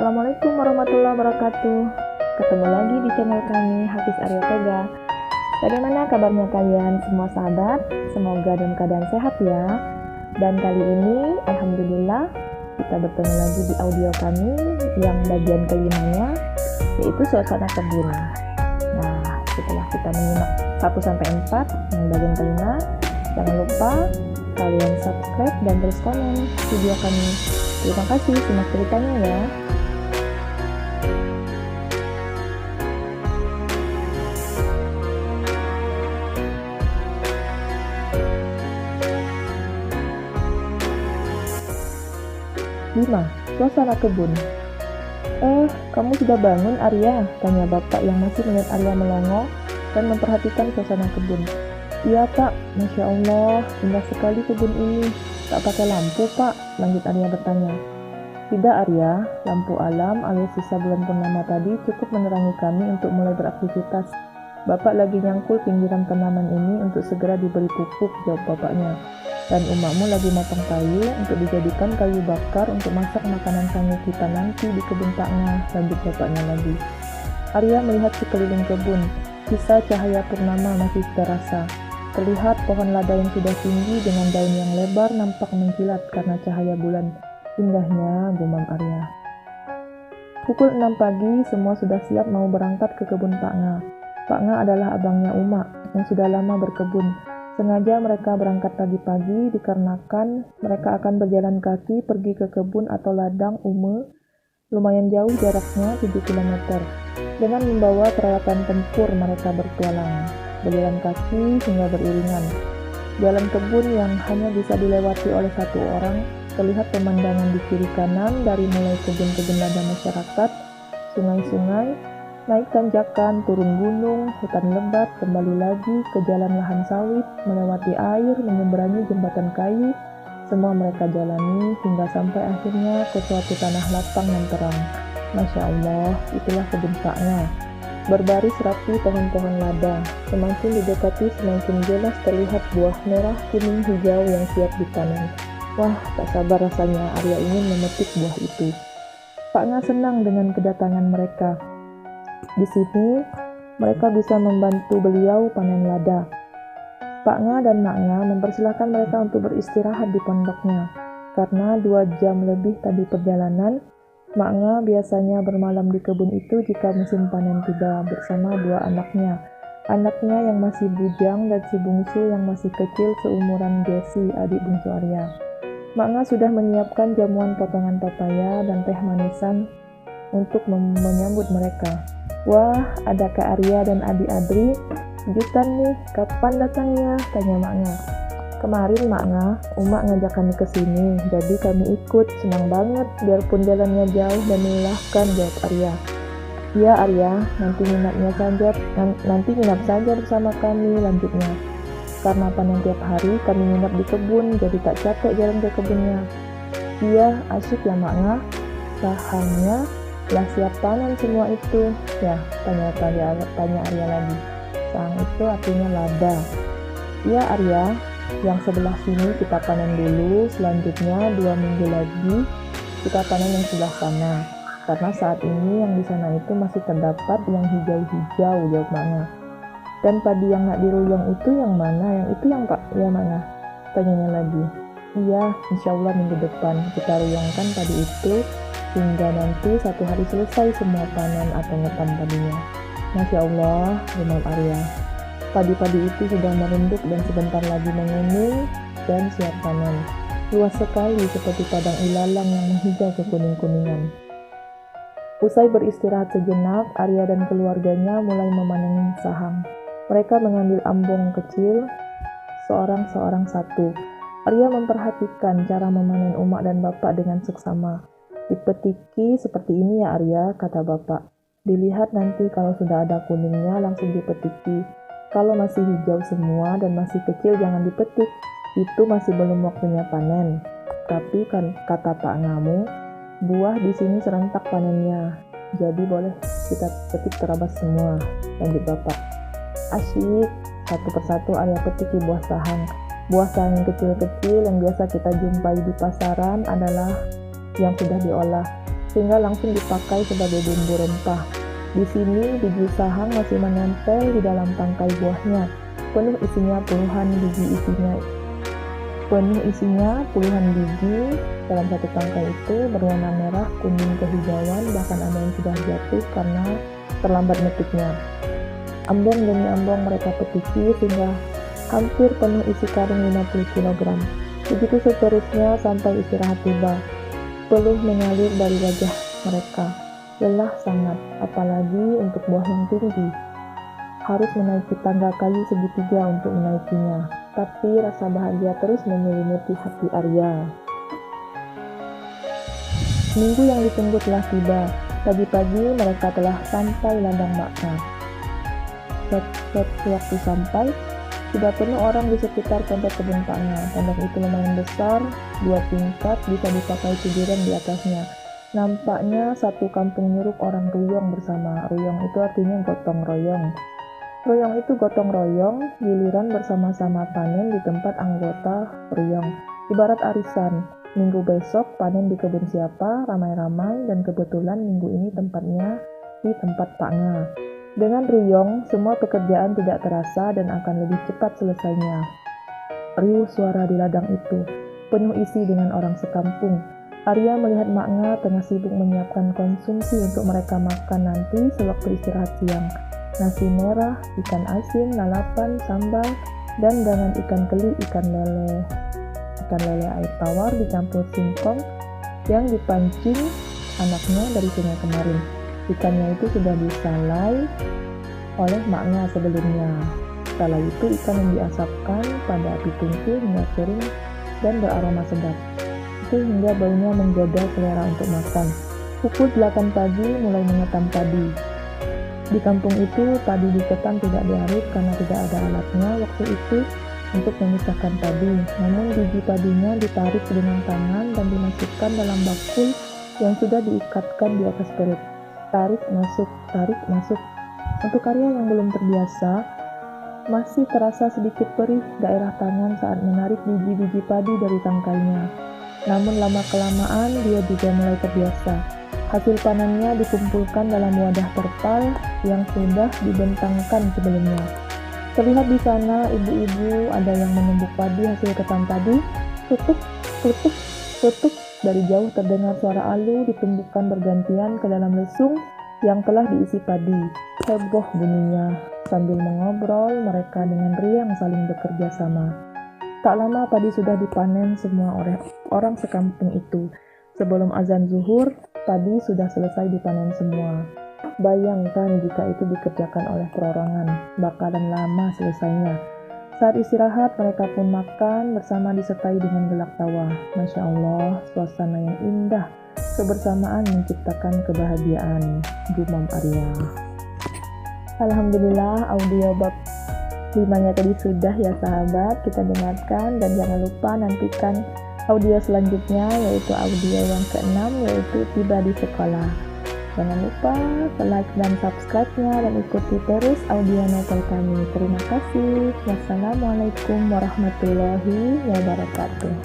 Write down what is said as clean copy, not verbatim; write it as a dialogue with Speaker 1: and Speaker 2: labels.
Speaker 1: Assalamualaikum warahmatullahi wabarakatuh. Ketemu lagi di channel kami, Hafiz Arya Tega. Bagaimana kabarnya kalian semua sahabat? Semoga dalam keadaan sehat ya. Dan kali ini, alhamdulillah, kita bertemu lagi di audio kami yang bagian kelimanya, yaitu suasana kebun. Nah, setelah kita menyimak 1-4 yang bagian kelima, jangan lupa kalian subscribe dan terus komen video kami. Terima kasih, simak ceritanya ya. Lima, suasana kebun. Kamu sudah bangun, Arya? Tanya bapak yang masih melihat Arya melongo dan memperhatikan suasana kebun. Iya pak, Masya Allah, indah sekali kebun ini. Tak pakai lampu pak, lanjut Arya bertanya. Tidak Arya, lampu alam alias sisa bulan purnama tadi cukup menerangi kami untuk mulai beraktivitas. Bapak lagi nyangkul pinggiran tanaman ini untuk segera diberi pupuk, jawab bapaknya. Dan umakmu lagi motong kayu untuk dijadikan kayu bakar untuk masak makanan sangu kita nanti di kebun Paknya, lanjut bapaknya lagi. Arya melihat sekeliling kebun, sisa cahaya purnama masih terasa. Terlihat pohon lada yang sudah tinggi dengan daun yang lebar nampak mengkilat karena cahaya bulan. Indahnya, gumam Arya. Pukul 6 pagi, semua sudah siap mau berangkat ke kebun Paknya. Paknya adalah abangnya Uma yang sudah lama berkebun. Sengaja mereka berangkat pagi-pagi dikarenakan mereka akan berjalan kaki pergi ke kebun atau ladang Ume, lumayan jauh jaraknya 7 km. Dengan membawa peralatan tempur mereka bertualang, berjalan kaki hingga beriringan. Jalan kebun yang hanya bisa dilewati oleh satu orang, terlihat pemandangan di kiri kanan dari mulai kebun-kebun lada masyarakat, sungai-sungai, naik tanjakan, turun gunung, hutan lebat, kembali lagi ke jalan lahan sawit, melewati air, menyeberangi jembatan kayu. Semua mereka jalani hingga sampai akhirnya ke suatu tanah lapang yang terang. Masya Allah, itulah kebun Paknya. Berbaris rapi pohon-pohon lada. Semakin didekati semakin jelas terlihat buah merah, kuning, hijau yang siap dipanen. Wah, tak sabar rasanya Arya ingin memetik buah itu. Paknya senang dengan kedatangan mereka. Di sini, mereka bisa membantu beliau panen lada. Paknya dan Maknya mempersilahkan mereka untuk beristirahat di pondoknya. Karena 2 jam lebih tadi perjalanan, Maknya biasanya bermalam di kebun itu jika musim panen tiba bersama 2 anaknya. Anaknya yang masih bujang dan si bungsu yang masih kecil seumuran Jessi, adik bungsu Arya. Maknya sudah menyiapkan jamuan potongan papaya dan teh manisan untuk menyambut mereka. Wah, ada Kak Arya dan Adik Adri. Kejutan nih, kapan datangnya? Tanya Maknya. Kemarin Maknya, Umak ngajak kami ke sini, jadi kami ikut. Senang banget, biarpun jalannya jauh dan melelahkan, jawab Arya. Iya Arya, nanti nginap saja bersama kami, lanjutnya. Karena panen tiap hari, kami nginap di kebun, jadi tak capek jalan ke kebunnya. Iya, asyik ya Maknya. Sahamnya lah siap panen semua itu. Ya, tanya Arya lagi. Sang itu artinya lada. Iya Arya, yang sebelah sini kita panen dulu, selanjutnya 2 minggu lagi kita panen yang sebelah sana. Karena saat ini yang di sana itu masih terdapat yang hijau-hijau, jawab Maknya. Dan padi yang nak diruyung itu yang mana? Yang itu yang Pak, ya Maknya? Tanyanya lagi. Iya, insya Allah minggu depan kita ruyungkan padi itu hingga nanti 1 hari selesai semua panen atau ngetam padinya. Masya Allah, gumam Arya. Padi-padi itu sudah merunduk dan sebentar lagi menguning dan siap panen. Luas sekali seperti padang ilalang yang menghijau kekuning-kuningan. Usai beristirahat sejenak, Arya dan keluarganya mulai memanen sahang. Mereka mengambil ambong kecil, seorang satu. Arya memperhatikan cara memanen Umak dan bapak dengan seksama. Dipetiki seperti ini ya Arya, kata bapak. Dilihat nanti kalau sudah ada kuningnya langsung dipetiki. Kalau masih hijau semua dan masih kecil jangan dipetik. Itu masih belum waktunya panen. Tapi kan kata Pak Ngamu, buah di sini serentak panennya. Jadi boleh kita petik terabas semua, lanjut bapak. Asyik, satu persatu Arya petiki buah sahang. Buah sahang yang kecil-kecil yang biasa kita jumpai di pasaran adalah yang sudah diolah. sehingga langsung dipakai sebagai bumbu rempah. Di sini biji sahang masih menempel di dalam tangkai buahnya, penuh isinya puluhan biji dalam satu tangkai itu berwarna merah, kuning, kehijauan, bahkan ada yang sudah jatuh karena terlambat metiknya. Ambong demi ambong mereka petiki sehingga hampir penuh isi karung 50 kg. Begitu seterusnya sampai istirahat tiba. Peluh mengalir dari wajah mereka. Lelah sangat, apalagi untuk buah yang tinggi. Harus menaiki tangga kayu segitiga untuk menaikinya. Tapi rasa bahagia terus menyelimuti hati Arya. Minggu yang ditunggu telah tiba. Pagi-pagi mereka telah sampai ladang makna. Waktu sampai, sudah penuh orang di sekitar pondok kebun Paknya. Pondok itu lumayan besar, 2 tingkat, bisa dipakai tiduran di atasnya. Nampaknya satu kampung nyuruk orang ruyong bersama. Ruyong itu artinya gotong royong. Ruyong itu gotong royong, giliran bersama-sama panen di tempat anggota ruyong. Ibarat arisan, minggu besok panen di kebun siapa, ramai-ramai, dan kebetulan minggu ini tempatnya di tempat Paknya. Dengan ruyong, semua pekerjaan tidak terasa dan akan lebih cepat selesainya. Riuh suara di ladang itu, penuh isi dengan orang sekampung. Arya melihat Makna tengah sibuk menyiapkan konsumsi untuk mereka makan nanti sewaktu istirahat siang. Nasi merah, ikan asin, lalapan, sambal, dan dengan ikan keli, ikan lele air tawar dicampur singkong yang dipancing anaknya dari sungai kemarin. Ikannya itu sudah disalai oleh Makna sebelumnya. Setelah itu ikan yang diasapkan pada api tungku hingga kering dan beraroma sedap. Itu hingga baunya menggoda selera untuk makan. Pukul 8 pagi mulai mengetam padi. Di kampung itu, padi diketam tidak diarus karena tidak ada alatnya waktu itu untuk memisahkan padi. Namun biji padinya ditarik dengan tangan dan dimasukkan dalam bakul yang sudah diikatkan di atas perut. Tarik masuk. Untuk Arya yang belum terbiasa, masih terasa sedikit perih daerah tangan saat menarik biji-biji padi dari tangkainya. Namun lama-kelamaan dia juga mulai terbiasa. Hasil panennya dikumpulkan dalam wadah terpal yang sudah dibentangkan sebelumnya. Terlihat di sana ibu-ibu ada yang menumbuk padi hasil ketam tadi. Tutuk. Dari jauh terdengar suara alu ditumbukkan bergantian ke dalam lesung yang telah diisi padi. Heboh bunyinya. Sambil mengobrol, mereka dengan riang saling bekerja sama. Tak lama padi sudah dipanen semua oleh orang sekampung itu. Sebelum azan zuhur, padi sudah selesai dipanen semua. Bayangkan jika itu dikerjakan oleh perorangan, bakalan lama selesainya. Saat istirahat, mereka pun makan bersama disertai dengan gelak tawa. Masya Allah, suasana yang indah, kebersamaan menciptakan kebahagiaan, gumam Arya. Alhamdulillah, audio bab 5-nya tadi sudah ya sahabat, kita dengarkan dan jangan lupa nantikan audio selanjutnya yaitu audio yang ke-6 yaitu tiba di sekolah. Jangan lupa like dan subscribe-nya dan ikuti terus audio novel kami. Terima kasih. Wassalamualaikum warahmatullahi wabarakatuh.